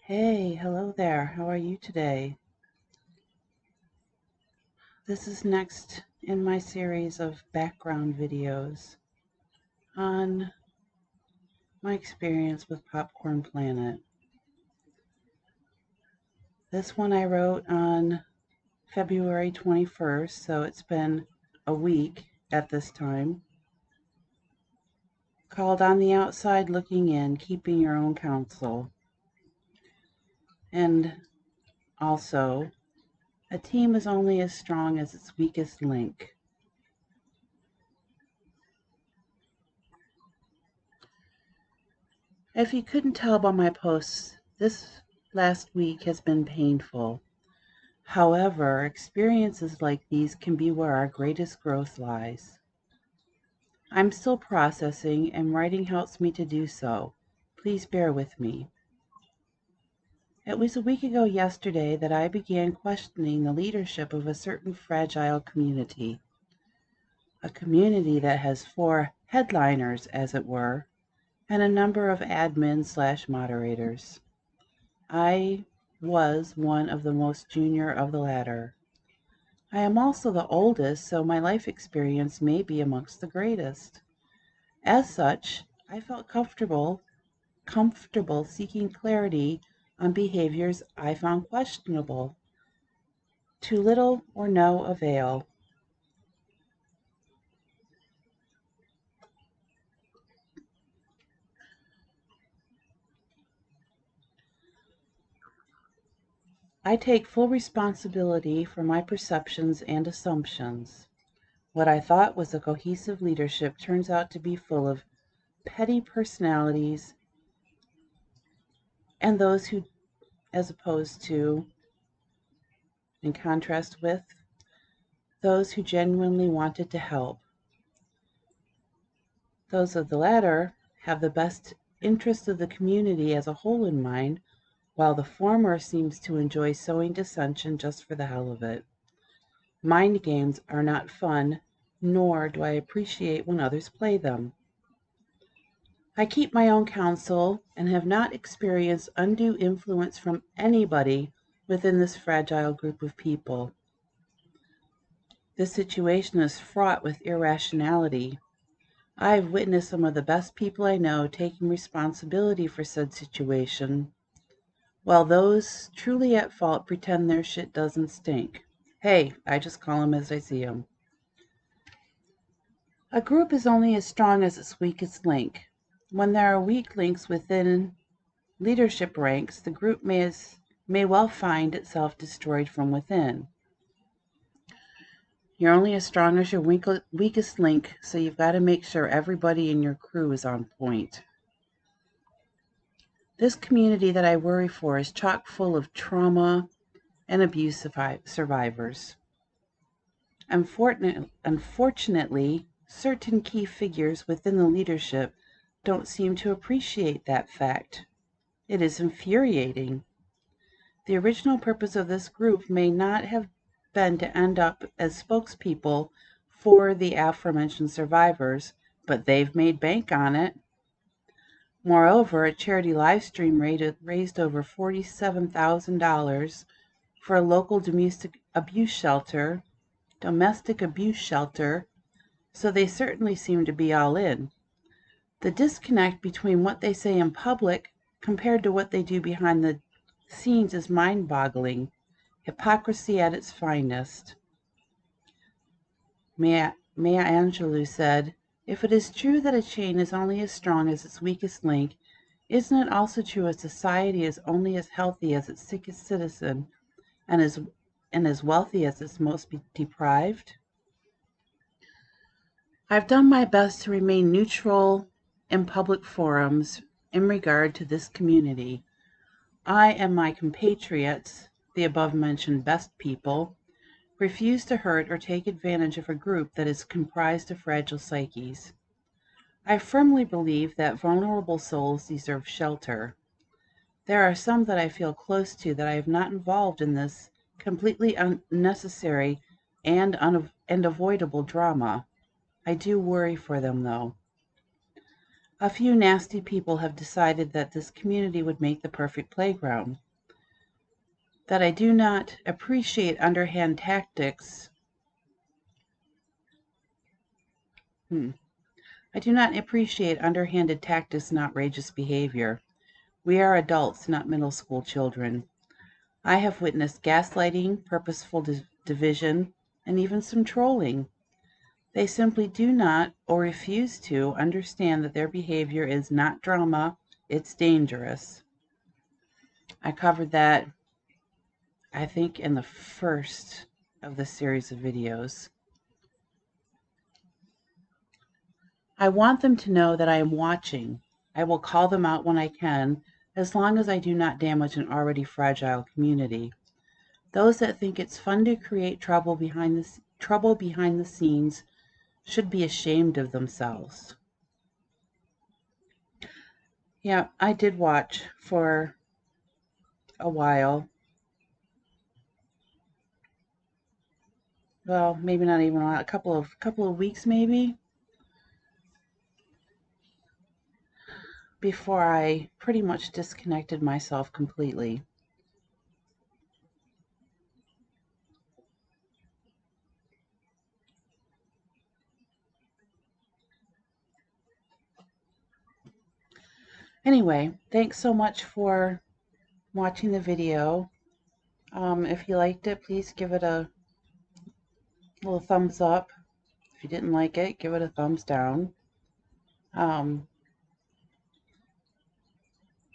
Hey, hello there. How are you today? This is next in my series of background videos on my experience with Popcorn Planet. This one I wrote on February 21st, so it's been a week at this time, called On the Outside Looking In, Keeping Your Own Counsel. And also, a team is only as strong as its weakest link. If you couldn't tell by my posts, this last week has been painful. However, experiences like these can be where our greatest growth lies. I'm still processing, and writing helps me to do so. Please bear with me. It was a week ago yesterday that I began questioning the leadership of a certain fragile community. A community that has 4 headliners, as it were, and a number of admin/moderators. I was one of the most junior of the latter. I am also the oldest, so my life experience may be amongst the greatest. As such, I felt comfortable seeking clarity on behaviors I found questionable. To little or no avail. I take full responsibility for my perceptions and assumptions. What I thought was a cohesive leadership turns out to be full of petty personalities and those who, as opposed to, in contrast with, those who genuinely wanted to help. Those of the latter have the best interest of the community as a whole in mind, while the former seems to enjoy sowing dissension just for the hell of it. Mind games are not fun, nor do I appreciate when others play them. I keep my own counsel and have not experienced undue influence from anybody within this fragile group of people. This situation is fraught with irrationality. I've witnessed some of the best people I know taking responsibility for said situation, while those truly at fault pretend their shit doesn't stink. Hey, I just call them as I see them. A group is only as strong as its weakest link. When there are weak links within leadership ranks, the group may well find itself destroyed from within. You're only as strong as your weakest link, so you've got to make sure everybody in your crew is on point. This community that I worry for is chock full of trauma and abuse survivors. Unfortunately, certain key figures within the leadership don't seem to appreciate that fact. It is infuriating. The original purpose of this group may not have been to end up as spokespeople for the aforementioned survivors, but they've made bank on it. Moreover, a charity live stream raised over $47,000 for a local domestic abuse shelter, so they certainly seem to be all in. The disconnect between what they say in public compared to what they do behind the scenes is mind-boggling. Hypocrisy at its finest. Maya Angelou said, "If it is true that a chain is only as strong as its weakest link, isn't it also true a society is only as healthy as its sickest citizen and as wealthy as its most deprived?" I've done my best to remain neutral in public forums in regard to this community. I and my compatriots, the above-mentioned best people, refuse to hurt or take advantage of a group that is comprised of fragile psyches. I firmly believe that vulnerable souls deserve shelter. There are some that I feel close to that I have not involved in this completely unnecessary and avoidable drama. I do worry for them, though. A few nasty people have decided that this community would make the perfect playground. That I do not appreciate underhand tactics. I do not appreciate underhanded tactics and outrageous behavior. We are adults, not middle school children. I have witnessed gaslighting, purposeful division, and even some trolling. They simply do not or refuse to understand that their behavior is not drama, it's dangerous. I covered that, I think, in the first of the series of videos. I want them to know that I am watching. I will call them out when I can, as long as I do not damage an already fragile community. Those that think it's fun to create trouble behind the scenes should be ashamed of themselves. Yeah, I did watch for a while. Well, maybe not even a couple of weeks maybe, before I pretty much disconnected myself completely. Anyway, thanks so much for watching the video. If you liked it, please give it a little thumbs up. If you didn't like it, give it a thumbs down.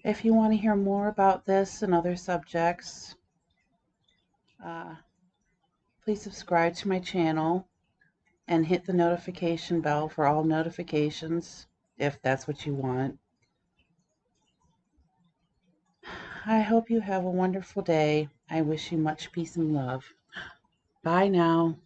If you want to hear more about this and other subjects, please subscribe to my channel and hit the notification bell for all notifications, if that's what you want. I hope you have a wonderful day. I wish you much peace and love. Bye now.